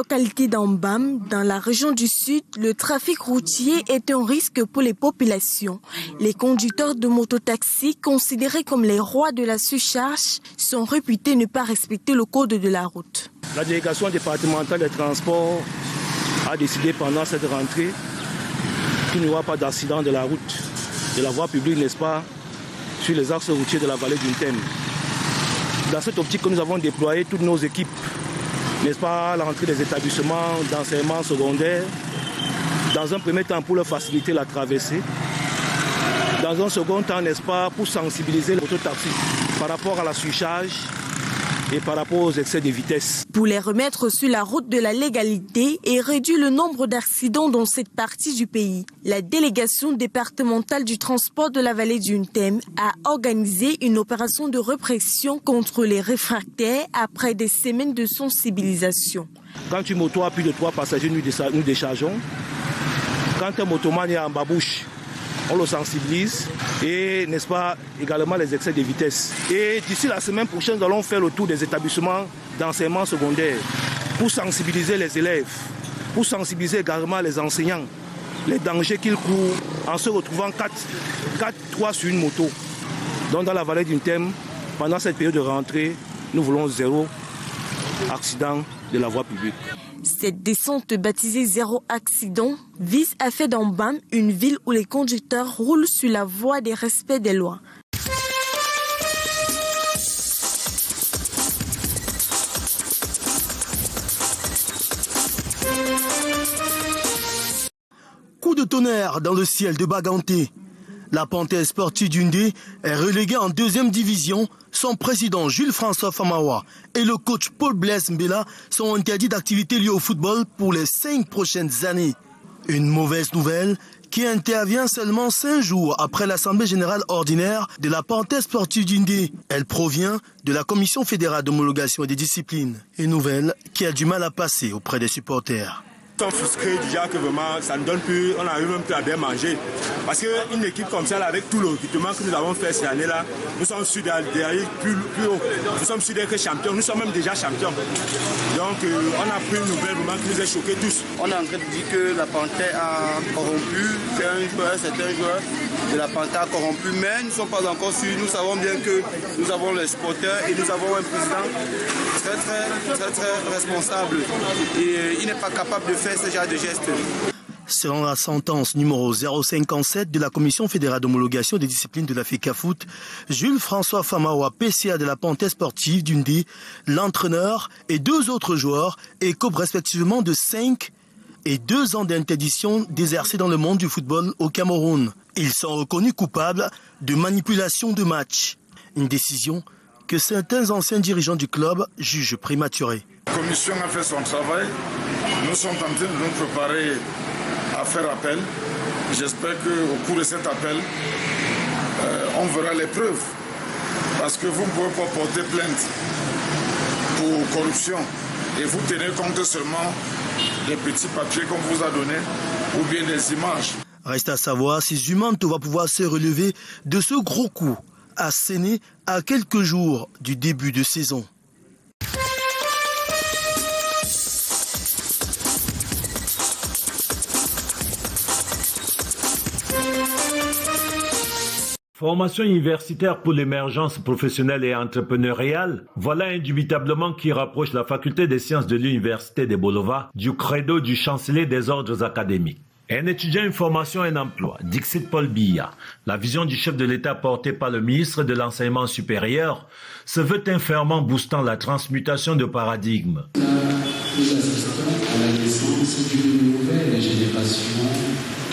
localité d'Ambam, dans la région du Sud, le trafic routier est un risque pour les populations. Les conducteurs de mototaxis, considérés comme les rois de la surcharge, sont réputés ne pas respecter le code de la route. La délégation départementale des transports a décidé pendant cette rentrée qu'il n'y aura pas d'accident de la route, de la voie publique, n'est-ce pas, sur les axes routiers de la vallée du Thème. Dans cette optique que nous avons déployé toutes nos équipes, n'est-ce pas, à l'entrée des établissements d'enseignement secondaire, dans un premier temps pour leur faciliter la traversée, dans un second temps, n'est-ce pas, pour sensibiliser les mototaxis par rapport à la surcharge et par rapport aux excès de vitesse. Pour les remettre sur la route de la légalité et réduire le nombre d'accidents dans cette partie du pays, la délégation départementale du transport de la vallée du Thème a organisé une opération de répression contre les réfractaires après des semaines de sensibilisation. Quand une moto a plus de 3 passagers, nous déchargeons. Quand un motoman est en babouche, on le sensibilise et, n'est-ce pas, également les excès de vitesse. Et d'ici la semaine prochaine, nous allons faire le tour des établissements d'enseignement secondaire pour sensibiliser les élèves, pour sensibiliser également les enseignants, les dangers qu'ils courent en se retrouvant 3 sur une moto. Donc dans la vallée du Thème, pendant cette période de rentrée, nous voulons 0 accident de la voie publique. Cette descente baptisée Zéro Accident vise à faire d'Ambam une ville où les conducteurs roulent sur la voie des respects des lois. Coup de tonnerre dans le ciel de Baganté. La Panthère sportive d'Undé est reléguée en 2e division. Son président Jules-François Famawa et le coach Paul Blaise Mbela sont interdits d'activités liées au football pour les 5 prochaines années. Une mauvaise nouvelle qui intervient seulement 5 jours après l'Assemblée générale ordinaire de la Panthère sportive d'Undé. Elle provient de la Commission fédérale d'homologation et des disciplines. Une nouvelle qui a du mal à passer auprès des supporters. Nous sommes frustrés déjà que vraiment ça ne donne plus, on n'arrive même plus à bien manger. Parce qu'une équipe comme ça, avec tout le recrutement que nous avons fait cette année-là, nous sommes sûrs d'aller plus haut. Nous sommes sûrs d'être champions, nous sommes même déjà champions. Donc on a pris une nouvelle vraiment qui nous a choqués tous. On est en train de dire que la Panthère a corrompu, certains joueurs de la Panthère a corrompu, mais nous ne sommes pas encore sûrs. Nous savons bien que nous avons les supporters et nous avons un président très responsable. Et il n'est pas capable de faire ce genre de gestes. Selon la sentence numéro 057 de la Commission fédérale d'homologation des disciplines de la FECAFOOT, Jules-François Famawa, PCA de la Panthère sportive d'Undé, l'entraîneur et 2 autres joueurs écopent respectivement de 5 et 2 ans d'interdiction d'exercer dans le monde du football au Cameroun. Ils sont reconnus coupables de manipulation de match. Une décision que certains anciens dirigeants du club jugent prématurée. La commission a fait son travail. Nous sommes en train de nous préparer à faire appel. J'espère qu'au cours de cet appel, on verra les preuves. Parce que vous ne pouvez pas porter plainte pour corruption et vous tenez compte seulement des petits papiers qu'on vous a donnés ou bien des images. Reste à savoir si Zumanto va pouvoir se relever de ce gros coup asséné à quelques jours du début de saison. Formation universitaire pour l'émergence professionnelle et entrepreneuriale, voilà indubitablement qui rapproche la faculté des sciences de l'université de Bolova du credo du chancelier des ordres académiques. Un étudiant, une formation, un emploi. Dixit Paul Biya. La vision du chef de l'État portée par le ministre de l'Enseignement supérieur se veut un ferment boostant la transmutation de paradigmes. Nous assistons à la naissance d'une nouvelle génération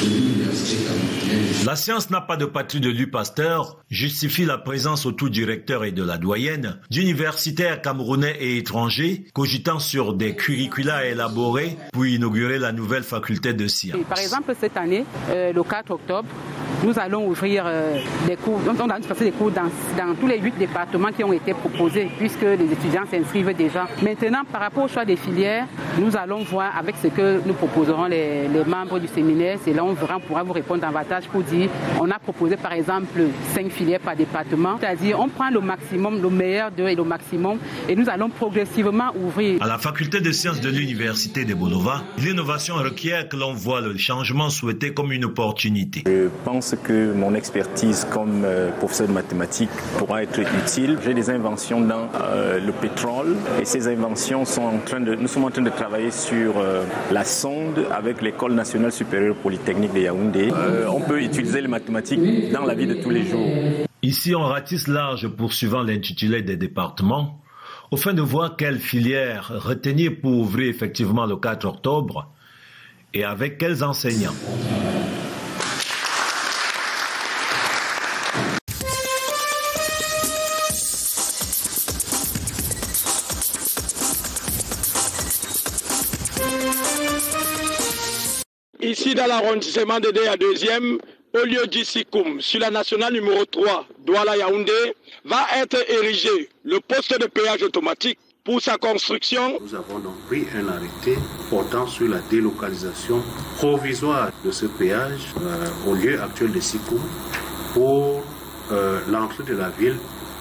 de l'université camerounaise. La science n'a pas de patrie de Louis Pasteur justifie la présence autour du recteur et de la doyenne d'universitaires camerounais et étrangers cogitant sur des curricula élaborés pour inaugurer la nouvelle faculté de sciences. Par exemple, cette année, le 4 octobre, nous allons ouvrir des cours, on a passer des cours dans tous les 8 départements qui ont été proposés, puisque les étudiants s'inscrivent déjà. Maintenant, par rapport au choix des filières, nous allons voir avec ce que nous proposerons les membres du séminaire. C'est là on pourra vous répondre davantage pour dire, on a proposé par exemple 5 filières par département, c'est-à-dire on prend le maximum, le meilleur d'eux et le maximum, et nous allons progressivement ouvrir. À la faculté de sciences de l'université de Bolova, l'innovation requiert que l'on voit le changement souhaité comme une opportunité. Je pense que mon expertise comme professeur de mathématiques pourra être utile. J'ai des inventions dans le pétrole et ces inventions nous sommes en train de travailler sur la sonde avec l'École nationale supérieure polytechnique de Yaoundé. On peut utiliser les mathématiques dans la vie de tous les jours. Ici, on ratisse large poursuivant l'intitulé des départements, au fin de voir quelle filière retenir pour ouvrir effectivement le 4 octobre et avec quels enseignants. Ici, dans l'arrondissement de Déa 2e, au lieu d'Issikoum, sur la nationale numéro 3, Douala-Yaoundé, va être érigé le poste de péage automatique. Pour sa construction, nous avons donc pris un arrêté portant sur la délocalisation provisoire de ce péage au lieu actuel de Sikoum pour l'entrée de la ville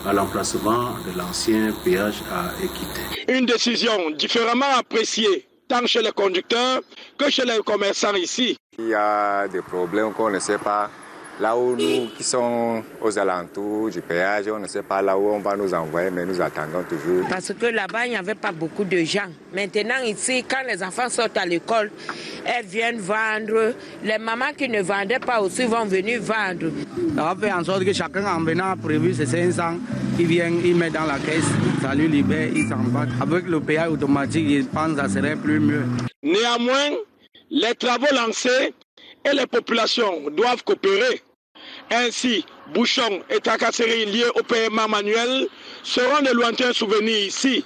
à l'emplacement de l'ancien péage à Équité. Une décision différemment appréciée tant chez les conducteurs que chez les commerçants ici. Il y a des problèmes qu'on ne sait pas. Là où nous qui sommes aux alentours du péage, on ne sait pas là où on va nous envoyer, mais nous attendons toujours. Parce que là-bas, il n'y avait pas beaucoup de gens. Maintenant, ici, quand les enfants sortent à l'école, elles viennent vendre. Les mamans qui ne vendaient pas aussi vont venir vendre. On fait en sorte que chacun en venant prévu ses 500, il vient, il met dans la caisse, ça lui libère, il s'en va. Avec le péage automatique, il pense que ça serait plus mieux. Néanmoins, les travaux lancés et les populations doivent coopérer. Ainsi, bouchons et tracasseries liées au paiement manuel seront de lointains souvenirs ici.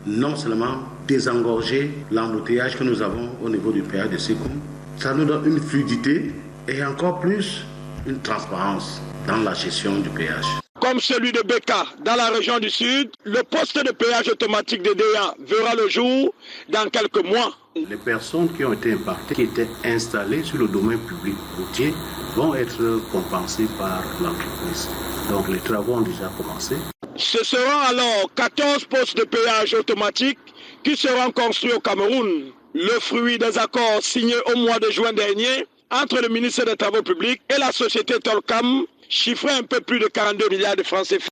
Non seulement désengorger l'embouteillage que nous avons au niveau du péage de Sikoum, ça nous donne une fluidité et encore plus une transparence dans la gestion du péage. Comme celui de Beka dans la région du Sud, le poste de péage automatique de Déa verra le jour dans quelques mois. Les personnes qui ont été impactées, qui étaient installées sur le domaine public routier, vont être compensées par l'entreprise. Donc les travaux ont déjà commencé. Ce seront alors 14 postes de péage automatique qui seront construits au Cameroun. Le fruit des accords signés au mois de juin dernier entre le ministère des Travaux publics et la société Tolcam, chiffré un peu plus de 42 milliards de francs CFA.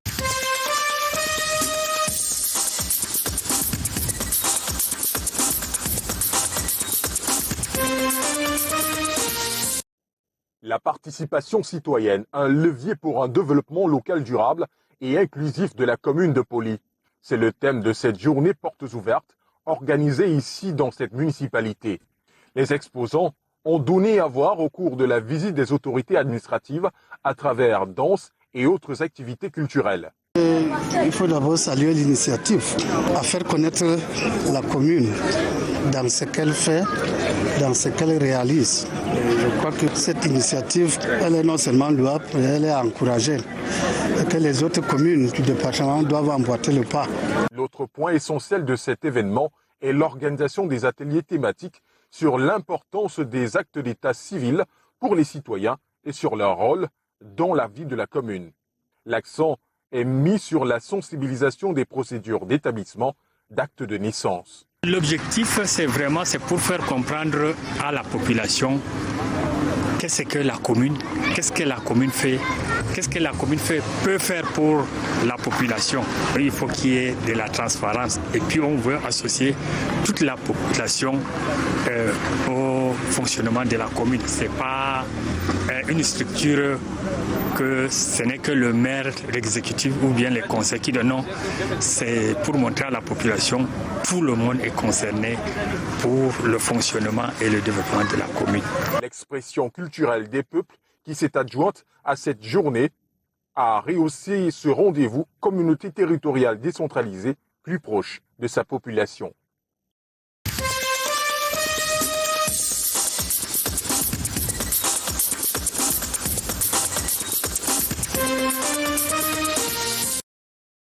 La participation citoyenne, un levier pour un développement local durable et inclusif de la commune de Poli. C'est le thème de cette journée portes ouvertes organisée ici dans cette municipalité. Les exposants ont donné à voir au cours de la visite des autorités administratives à travers danse et autres activités culturelles. Il faut d'abord saluer l'initiative à faire connaître la commune dans ce qu'elle fait, dans ce qu'elle réalise. Je crois que cette initiative, elle est non seulement louable, mais elle est encouragée. Et que les autres communes du département doivent emboîter le pas. L'autre point essentiel de cet événement est l'organisation des ateliers thématiques sur l'importance des actes d'état civil pour les citoyens et sur leur rôle dans la vie de la commune. L'accent est mis sur la sensibilisation des procédures d'établissement d'actes de naissance. L'objectif, c'est pour faire comprendre à la population qu'est-ce que la commune fait, qu'est-ce que la commune peut faire pour la population. Il faut qu'il y ait de la transparence et puis on veut associer toute la population au fonctionnement de la commune. C'est pas une structure que ce n'est que le maire, l'exécutif ou bien les conseils qui donnent. Non, c'est pour montrer à la population tout le monde est concerné pour le fonctionnement et le développement de la commune. L'expression culturelle des peuples qui s'est adjointe à cette journée a rehaussé ce rendez-vous communauté territoriale décentralisée plus proche de sa population.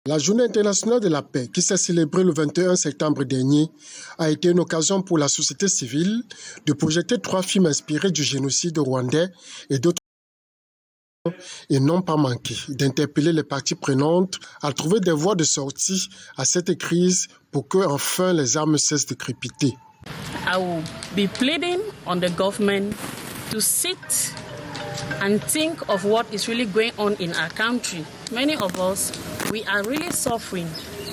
La Journée internationale de la paix, qui s'est célébrée le 21 septembre dernier, a été une occasion pour la société civile de projeter 3 films inspirés du génocide rwandais et d'autres, et non pas manqué d'interpeller les parties prenantes à trouver des voies de sortie à cette crise pour que enfin les armes cessent de crépiter. I will be pleading on the government to sit and think of what is really going on in our country. Many of us, we are really suffering.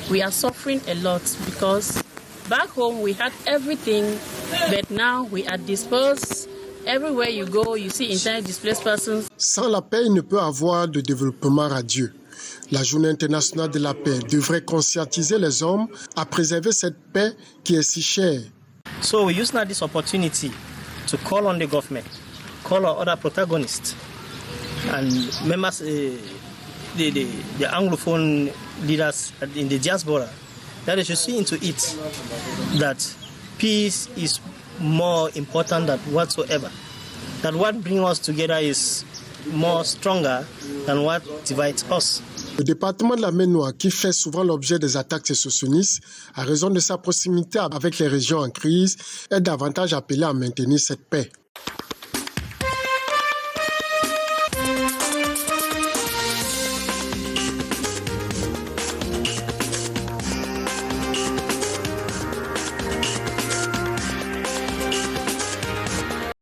We are suffering a lot because back home we had everything, but now we are dispersed. Everywhere you go, you see internally displaced persons. Sans la paix, il ne peut avoir de développement radieux. La Journée internationale de la paix devrait conscientiser les hommes à préserver cette paix qui est si chère. So we use now this opportunity to call on the government, call our other protagonists and members, the Anglophone leaders in the diaspora, that they should see into it that peace is more important than whatsoever. That what brings us together is more stronger than what divides us. Le département de la mer Noire, qui fait souvent l'objet des attaques sécessionnistes, à raison de sa proximité avec les régions en crise, est davantage appelé à maintenir cette paix.